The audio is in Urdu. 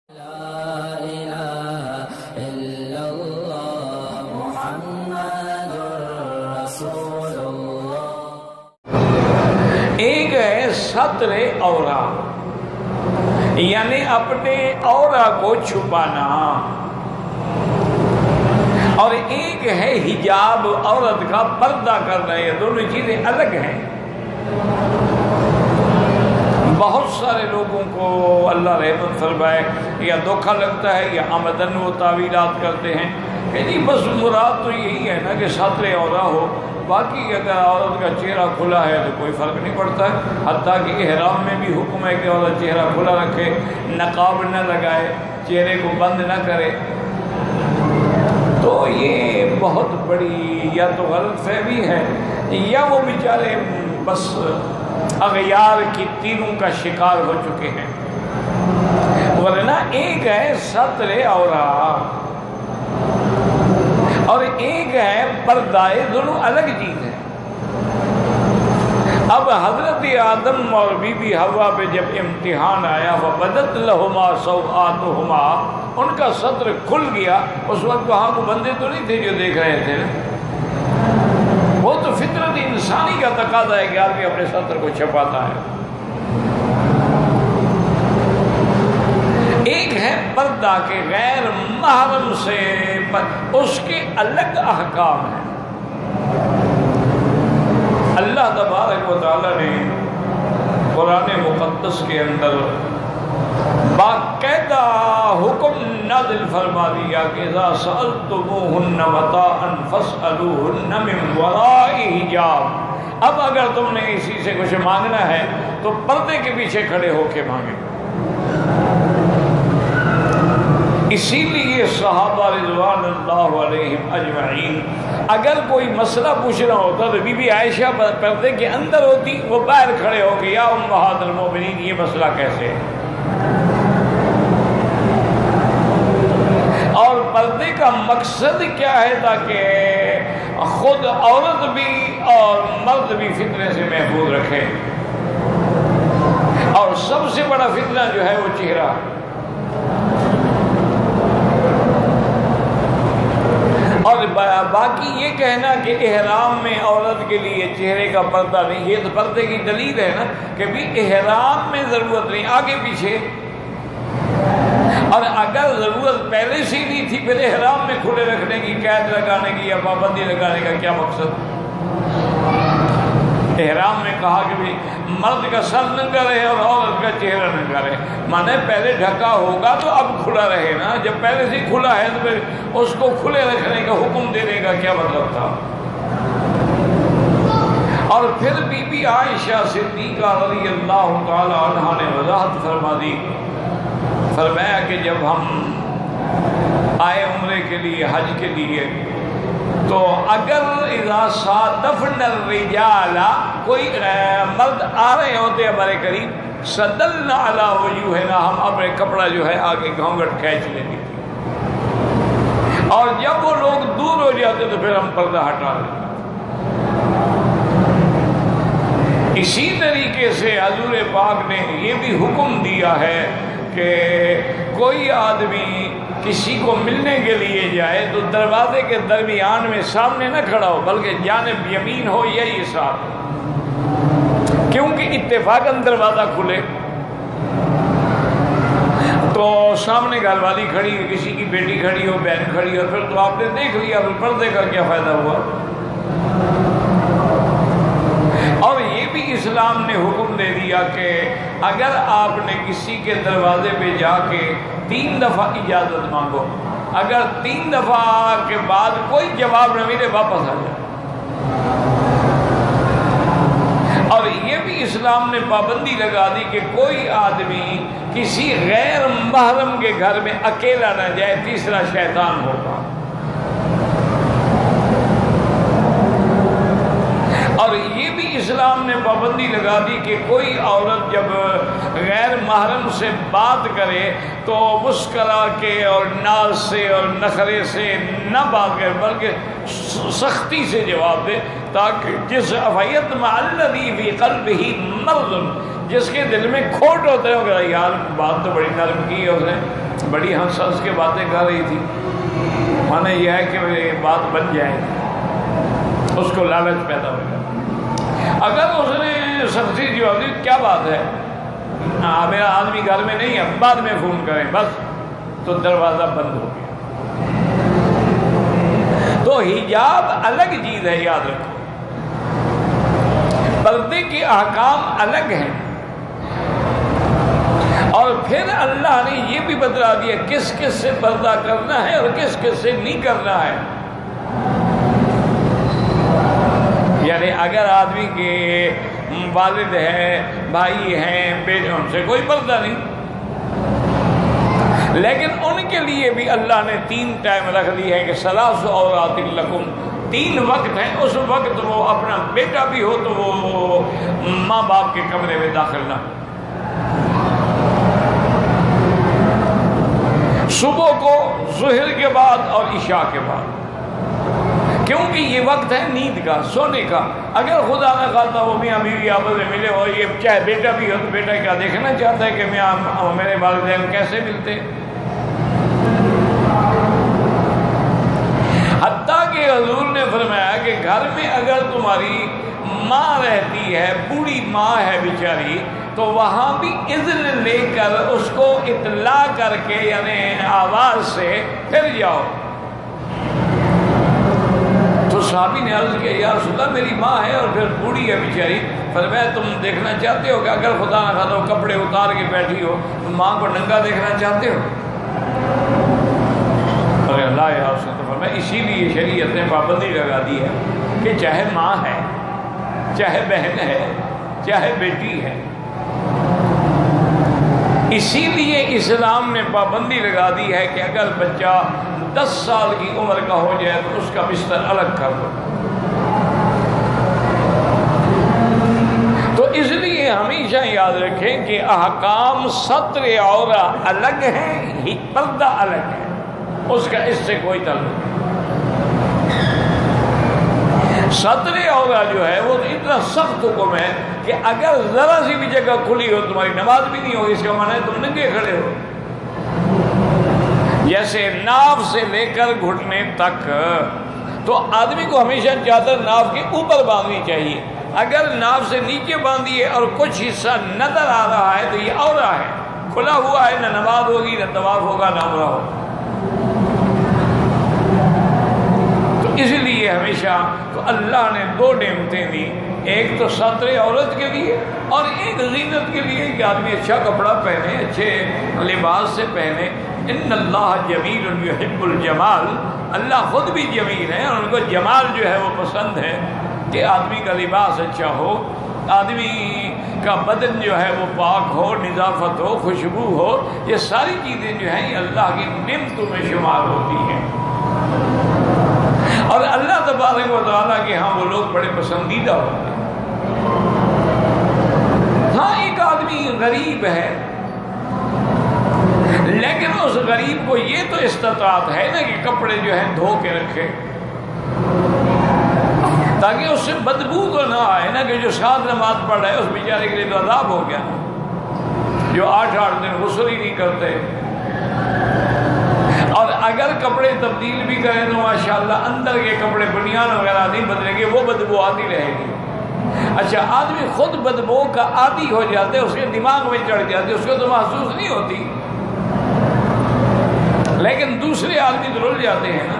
لا إله إلا الله محمد رسول الله۔ ایک ہے ستر عورا، یعنی اپنے عورا کو چھپانا، اور ایک ہے حجاب، عورت کا پردہ کرنا۔ یہ دونوں چیزیں الگ ہیں۔ بہت سارے لوگوں کو اللہ رحمت فرمائے یا دھوکا لگتا ہے یا عمدن وہ تعویلات کرتے ہیں کہ جی بس مراد تو یہی ہے نا کہ ستر عورا ہو، باقی اگر عورت کا چہرہ کھلا ہے تو کوئی فرق نہیں پڑتا ہے۔ حتیٰ کہ احرام میں بھی حکم ہے کہ عورت چہرہ کھلا رکھے، نقاب نہ لگائے، چہرے کو بند نہ کرے۔ تو یہ بہت بڑی یا تو غلط فہمی ہے یا وہ بیچارے بس اغیار کی تینوں کا شکار ہو چکے ہیں۔ ورنہ ایک ہے ستر عورا اور ایک ہے پردہ، دونوں الگ چیز ہیں۔ اب حضرت آدم اور بی بی حوا پہ جب امتحان آیا فبدت لہما سوآتہما، ان کا ستر کھل گیا، اس وقت وہاں کو بندے تو نہیں تھے جو دیکھ رہے تھے، وہ تو فطرت انسانی کا تقاضا ہے کہ آدمی اپنے ستر کو چھپاتا ہے۔ ایک ہے پردہ کے غیر محرم سے، اس کے الگ احکام ہیں۔ اللہ تبارک و تعالی نے قرآن مقدس کے اندر باقاعدہ حکم نازل فرما دیا کہ اذا سألتموہن متاعا فاسألوہن من وراء حجاب۔ اب اگر تم نے اسی سے کچھ مانگنا ہے تو پردے کے پیچھے کھڑے ہو کے مانگے۔ اسی لیے صحابہ رضوان اللہ علیہم اجمعین اگر کوئی مسئلہ پوچھنا ہوتا تو بی بی عائشہ پردے کے اندر ہوتی، وہ باہر کھڑے ہو کے یا امہات المومنین یہ مسئلہ کیسے ہے۔ اور پردے کا مقصد کیا ہے؟ تاکہ خود عورت بھی اور مرد بھی فتنے سے محفوظ رکھے، اور سب سے بڑا فتنہ جو ہے وہ چہرہ۔ اور باقی یہ کہنا کہ احرام میں عورت کے لیے چہرے کا پردہ نہیں، یہ تو پردے کی دلیل ہے نا کہ بھی احرام میں ضرورت نہیں، آگے پیچھے۔ اور اگر ضرورت پہلے سے نہیں تھی پھر احرام میں کھلے رکھنے کی، قید لگانے کی یا پابندی لگانے کا کیا مقصد؟ احرام میں کہا کہ بھی مرد کا سر ننگا رہے اور عورت کا چہرہ ننگا رہے، مانے پہلے ڈھکا ہوگا تو اب کھلا رہے نا، جب پہلے سے کھلا ہے تو پھر اس کو کھلے رکھنے کا حکم دینے کا کیا مطلب تھا؟ اور پھر بی بی عائشہ صدیقہ رضی اللہ تعالی عنہا نے وضاحت فرما دی، فرمایا کہ جب ہم آئے عمرے کے لیے، حج کے لیے، تو اگر اذا صادفنا الرجال، کوئی مرد آ رہے ہوتے ہمارے قریب، صدلنا علی وجوہنا، ہم اپنے کپڑا جو ہے آگے گھونگھٹ کھینچ لیتے تھے، اور جب وہ لوگ دور ہو جاتے تو پھر ہم پردہ ہٹا لیتے۔ اسی طریقے سے حضور پاک نے یہ بھی حکم دیا ہے کہ کوئی آدمی کسی کو ملنے کے لیے جائے تو دروازے کے درمیان میں سامنے نہ کھڑا ہو، بلکہ جانب یمین ہو یا یسار، کیونکہ اتفاقاً دروازہ کھلے تو سامنے گھر والی کھڑی ہو، کسی کی بیٹی کھڑی ہو، بہن کھڑی ہو، پھر تو آپ نے دیکھ لیا، پھر پردے کا کیا فائدہ ہوا؟ اور یہ بھی اسلام نے حکم دے دیا کہ اگر آپ نے کسی کے دروازے پہ جا کے 3 دفعہ اجازت مانگو، اگر 3 دفعہ کے بعد کوئی جواب نہ ملے واپس آ جائے۔ اور یہ بھی اسلام نے پابندی لگا دی کہ کوئی آدمی کسی غیر محرم کے گھر میں اکیلا نہ جائے، تیسرا شیطان ہوگا۔ اور یہ بھی اسلام نے پابندی لگا دی کہ کوئی عورت جب غیر محرم سے بات کرے تو مسکرا کے اور ناز سے اور نخرے سے نہ بات کرے، بلکہ سختی سے جواب دے، تاکہ جس افیت مع الذی فی قلبہ مرض، جس کے دل میں کھوٹ ہوتے ہو کہ یار بات تو بڑی نرم کی ہے اس نے، بڑی ہنس ہنس کے باتیں کر رہی تھی، مانا یہ ہے کہ بات بن جائے گی، اس کو لالچ پیدا ہو گیا۔ اگر اس نے سختی جواب دی کیا بات ہے، میرا آدمی گھر میں نہیں ہے، بعد میں فون کریں بس، تو دروازہ بند ہو گیا۔ تو حجاب الگ چیز ہے، یاد رکھو، پردے کے احکام الگ ہیں، اور پھر اللہ نے یہ بھی بتلا دیا کس کس سے پردہ کرنا ہے اور کس کس سے نہیں کرنا ہے۔ یعنی اگر آدمی کے والد ہیں، بھائی ہیں، بیٹے، ان سے کوئی پردہ نہیں، لیکن ان کے لیے بھی اللہ نے 3 ٹائم رکھ دی ہے کہ ثلاث عورات لکم، 3 وقت ہیں، اس وقت وہ اپنا بیٹا بھی ہو تو وہ ماں باپ کے کمرے میں داخل نہ ہو، صبح کو، ظہر کے بعد اور عشاء کے بعد، کیونکہ یہ وقت ہے نیند کا، سونے کا۔ اگر خدا نہ خواستہ وہ میاں بیوی آپس میں ملے ہو، یہ چاہے بیٹا بھی ہو تو بیٹا کیا دیکھنا چاہتا ہے کہ میرے والدین کیسے ملتے، حتیٰ کہ حضور نے فرمایا کہ گھر میں اگر تمہاری ماں رہتی ہے، بوڑھی ماں ہے بیچاری، تو وہاں بھی اذن لے کر اس کو اطلاع کر کے، یعنی آواز سے پھر جاؤ۔ تو صحابی نے عرض کیا یا رسول اللہ میری ماں ہے اور پھر بوڑھی ہے بیچاری، فرمایا تم دیکھنا چاہتے ہو کہ اگر خدا نہ خواستہ کپڑے اتار کے بیٹھی ہو تو ماں کو ننگا دیکھنا چاہتے ہو؟ ارے اللہ یا رسول اللہ، فرمایا اسی لیے شریعت نے پابندی لگا دی ہے کہ چاہے ماں ہے، چاہے بہن ہے، چاہے بیٹی ہے، اسی لیے اسلام نے پابندی لگا دی ہے کہ اگر بچہ 10 سال کی عمر کا ہو جائے تو اس کا بستر الگ کر دو۔ تو اس لیے ہمیشہ یاد رکھیں کہ احکام ستر عورت الگ ہیں، پردہ الگ ہے، اس کا اس سے کوئی تعلق نہیں۔ ستر عورت جو ہے وہ اتنا سخت حکم ہے کہ اگر ذرا سی بھی جگہ کھلی ہو تمہاری نماز بھی نہیں ہوگی، اس کا معنی ہے تم ننگے کھڑے ہو۔ جیسے ناف سے لے کر گھٹنے تک، تو آدمی کو ہمیشہ چادر ناف کے اوپر باندھنی چاہیے، اگر ناف سے نیچے باندھیے اور کچھ حصہ نظر آ رہا ہے تو یہ عورت ہے، کھلا ہوا ہے، نہ نماز ہوگی، نہ طواف ہوگا، نہ عمرہ ہوگا۔ تو اس لیے ہمیشہ تو اللہ نے 2 نعمتیں دی، ایک تو ستر عورت کے لیے اور ایک زینت کے لیے کہ آدمی اچھا کپڑا پہنے، اچھے لباس سے پہنے۔ ان اللہ جمیل یحب الجمال، اللہ خود بھی جمیل ہے اور ان کو جمال جو ہے وہ پسند ہے کہ آدمی کا لباس اچھا ہو، آدمی کا بدن جو ہے وہ پاک ہو، نظافت ہو، خوشبو ہو، یہ ساری چیزیں جو ہیں یہ اللہ کی نعمتوں میں شمار ہوتی ہیں، اور اللہ تبارک و تعالیٰ کے ہاں وہ لوگ بڑے پسندیدہ ہوتے ہیں۔ ہاں ایک آدمی غریب ہے، لیکن اس غریب کو یہ تو استطاعت ہے نا کہ کپڑے جو ہیں دھو کے رکھے، تاکہ اس سے بدبو تو نہ آئے نا، کہ جو 7 نماز پڑھ رہے اس بیچارے کے لیے تو عذاب ہو گیا، جو 8 دن غسل ہی نہیں کرتے، اور اگر کپڑے تبدیل بھی کریں تو ماشاءاللہ اندر کے کپڑے بنیان وغیرہ نہیں بدلیں گے، وہ بدبو آتی رہے گی۔ اچھا آدمی خود بدبو کا عادی ہو جاتے، اس کے دماغ میں چڑھ جاتے، اس کو تو محسوس نہیں ہوتی، لیکن دوسرے آدمی تو رل جاتے ہیں نا۔